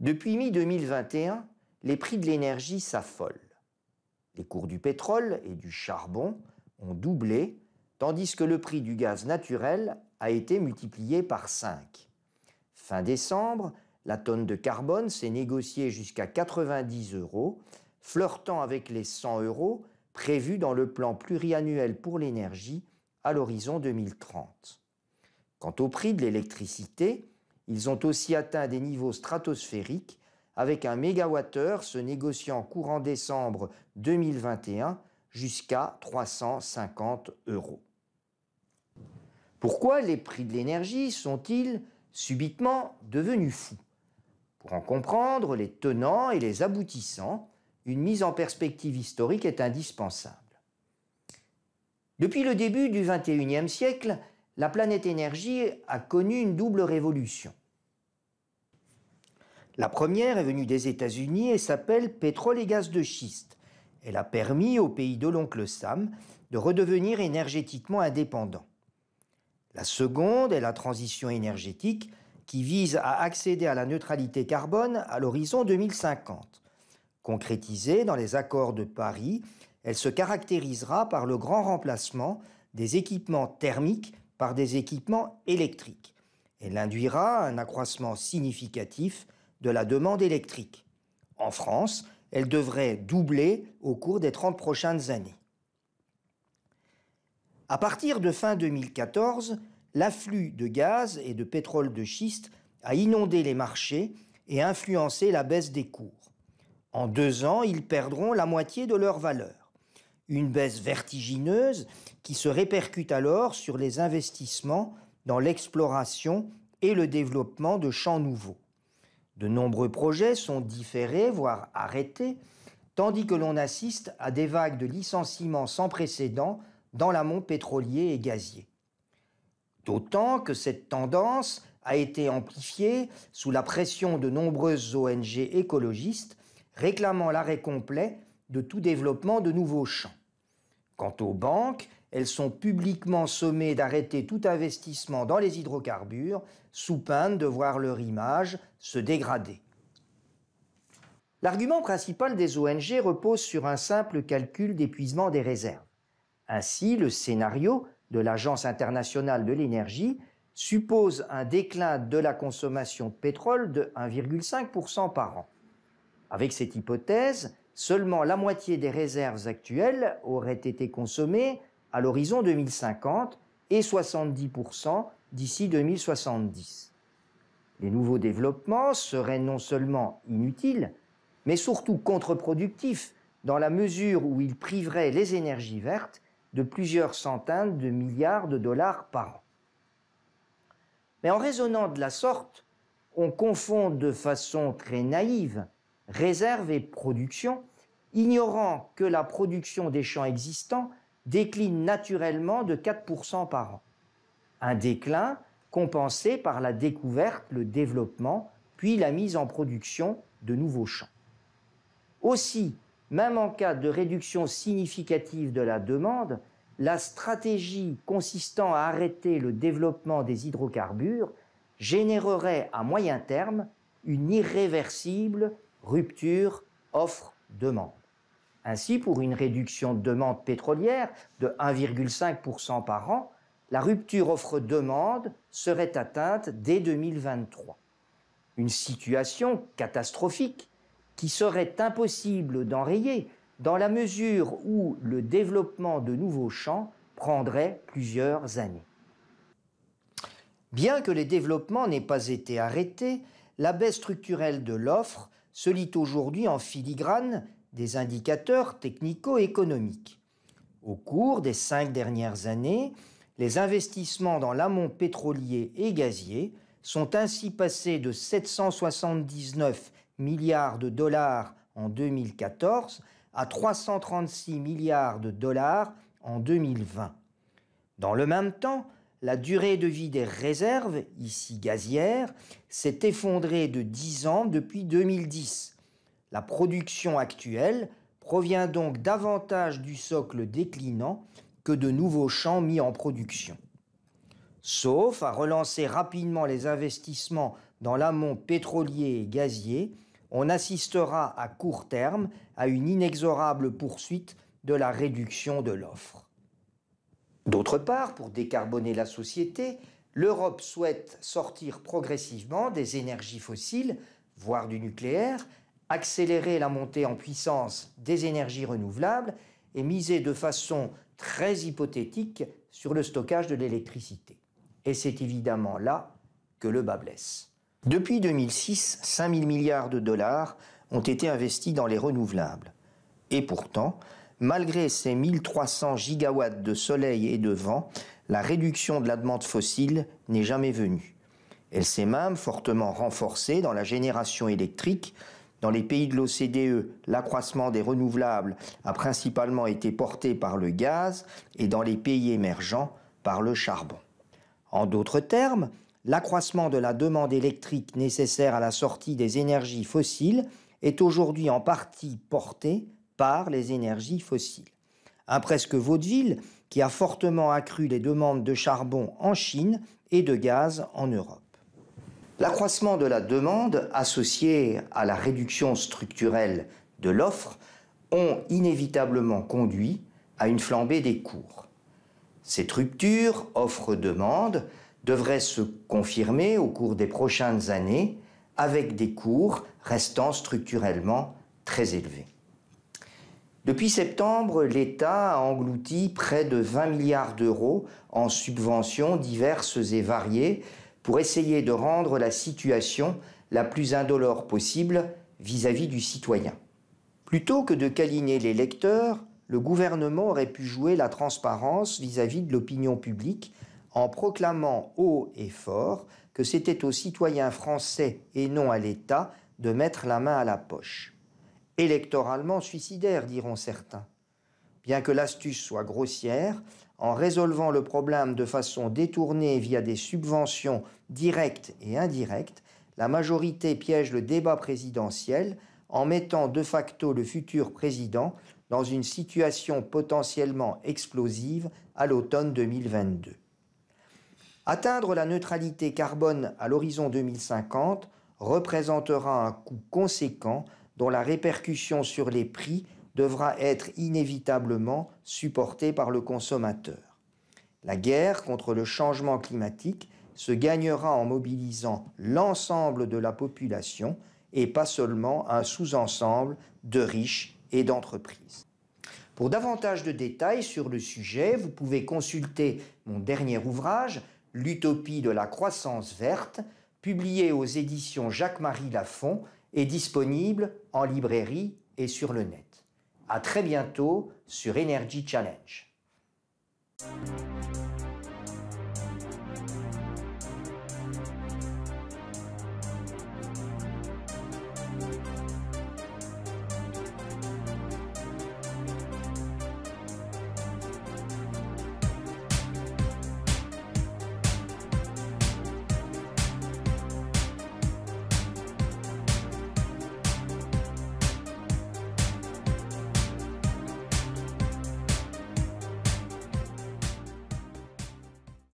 Depuis mi-2021, les prix de l'énergie s'affolent. Les cours du pétrole et du charbon ont doublé, tandis que le prix du gaz naturel a été multiplié par 5. Fin décembre, la tonne de carbone s'est négociée jusqu'à 90 €, flirtant avec les 100 € prévus dans le plan pluriannuel pour l'énergie à l'horizon 2030. Quant au prix de l'électricité, ils ont aussi atteint des niveaux stratosphériques, avec un mégawattheure se négociant courant décembre 2021 jusqu'à 350 €. Pourquoi les prix de l'énergie sont-ils subitement devenus fous? Pour en comprendre les tenants et les aboutissants, une mise en perspective historique est indispensable. Depuis le début du XXIe siècle, la planète énergie a connu une double révolution. La première est venue des États-Unis et s'appelle pétrole et gaz de schiste. Elle a permis au pays de l'oncle Sam de redevenir énergétiquement indépendant. La seconde est la transition énergétique qui vise à accéder à la neutralité carbone à l'horizon 2050. Concrétisée dans les accords de Paris, elle se caractérisera par le grand remplacement des équipements thermiques par des équipements électriques. Elle induira un accroissement significatif de la demande électrique. En France, elle devrait doubler au cours des 30 prochaines années. À partir de fin 2014, l'afflux de gaz et de pétrole de schiste a inondé les marchés et influencé la baisse des cours. En 2 ans, ils perdront la moitié de leur valeur. Une baisse vertigineuse qui se répercute alors sur les investissements dans l'exploration et le développement de champs nouveaux. De nombreux projets sont différés, voire arrêtés, tandis que l'on assiste à des vagues de licenciements sans précédent dans l'amont pétrolier et gazier. D'autant que cette tendance a été amplifiée sous la pression de nombreuses ONG écologistes réclamant l'arrêt complet de tout développement de nouveaux champs. Quant aux banques, elles sont publiquement sommées d'arrêter tout investissement dans les hydrocarbures sous peine de voir leur image se dégrader. L'argument principal des ONG repose sur un simple calcul d'épuisement des réserves. Ainsi, le scénario de l'Agence internationale de l'énergie suppose un déclin de la consommation de pétrole de 1,5% par an. Avec cette hypothèse, seulement la moitié des réserves actuelles auraient été consommées à l'horizon 2050 et 70% d'ici 2070. Les nouveaux développements seraient non seulement inutiles, mais surtout contre-productifs dans la mesure où ils priveraient les énergies vertes de plusieurs centaines de milliards de dollars par an. Mais en raisonnant de la sorte, on confond de façon très naïve réserve et production, ignorant que la production des champs existants décline naturellement de 4% par an. Un déclin compensé par la découverte, le développement, puis la mise en production de nouveaux champs. Aussi, même en cas de réduction significative de la demande, la stratégie consistant à arrêter le développement des hydrocarbures générerait à moyen terme une irréversible rupture offre-demande. Ainsi, pour une réduction de demande pétrolière de 1,5% par an, la rupture offre-demande serait atteinte dès 2023. Une situation catastrophique qui serait impossible d'enrayer dans la mesure où le développement de nouveaux champs prendrait plusieurs années. Bien que les développements n'aient pas été arrêtés, la baisse structurelle de l'offre se lit aujourd'hui en filigrane des indicateurs technico-économiques. Au cours des 5 dernières années, les investissements dans l'amont pétrolier et gazier sont ainsi passés de 779 milliards de dollars en 2014 à 336 milliards de dollars en 2020. Dans le même temps, la durée de vie des réserves, ici gazières, s'est effondrée de 10 ans depuis 2010. La production actuelle provient donc davantage du socle déclinant que de nouveaux champs mis en production. Sauf à relancer rapidement les investissements dans l'amont pétrolier et gazier, on assistera à court terme à une inexorable poursuite de la réduction de l'offre. D'autre part, pour décarboner la société, l'Europe souhaite sortir progressivement des énergies fossiles, voire du nucléaire, accélérer la montée en puissance des énergies renouvelables et miser de façon très hypothétique sur le stockage de l'électricité. Et c'est évidemment là que le bât blesse. Depuis 2006, 5 000 milliards de dollars ont été investis dans les renouvelables. Et pourtant, malgré ces 1300 gigawatts de soleil et de vent, la réduction de la demande fossile n'est jamais venue. Elle s'est même fortement renforcée dans la génération électrique. Dans les pays de l'OCDE, l'accroissement des renouvelables a principalement été porté par le gaz et dans les pays émergents par le charbon. En d'autres termes, l'accroissement de la demande électrique nécessaire à la sortie des énergies fossiles est aujourd'hui en partie porté par les énergies fossiles. Un presque vaudeville qui a fortement accru les demandes de charbon en Chine et de gaz en Europe. L'accroissement de la demande associé à la réduction structurelle de l'offre ont inévitablement conduit à une flambée des cours. Cette rupture offre-demande devrait se confirmer au cours des prochaines années avec des cours restant structurellement très élevés. Depuis septembre, l'État a englouti près de 20 milliards d'euros en subventions diverses et variées pour essayer de rendre la situation la plus indolore possible vis-à-vis du citoyen. Plutôt que de câliner les lecteurs, le gouvernement aurait pu jouer la transparence vis-à-vis de l'opinion publique en proclamant haut et fort que c'était aux citoyens français et non à l'État de mettre la main à la poche. Électoralement suicidaire, diront certains. Bien que l'astuce soit grossière, en résolvant le problème de façon détournée via des subventions directes et indirectes, la majorité piège le débat présidentiel en mettant de facto le futur président dans une situation potentiellement explosive à l'automne 2022. Atteindre la neutralité carbone à l'horizon 2050 représentera un coût conséquent dont la répercussion sur les prix devra être inévitablement supportée par le consommateur. La guerre contre le changement climatique se gagnera en mobilisant l'ensemble de la population et pas seulement un sous-ensemble de riches et d'entreprises. Pour davantage de détails sur le sujet, vous pouvez consulter mon dernier ouvrage, L'utopie de la croissance verte, publié aux éditions Jacques-Marie Lafon et disponible en librairie et sur le net. À très bientôt sur Energy Challenge.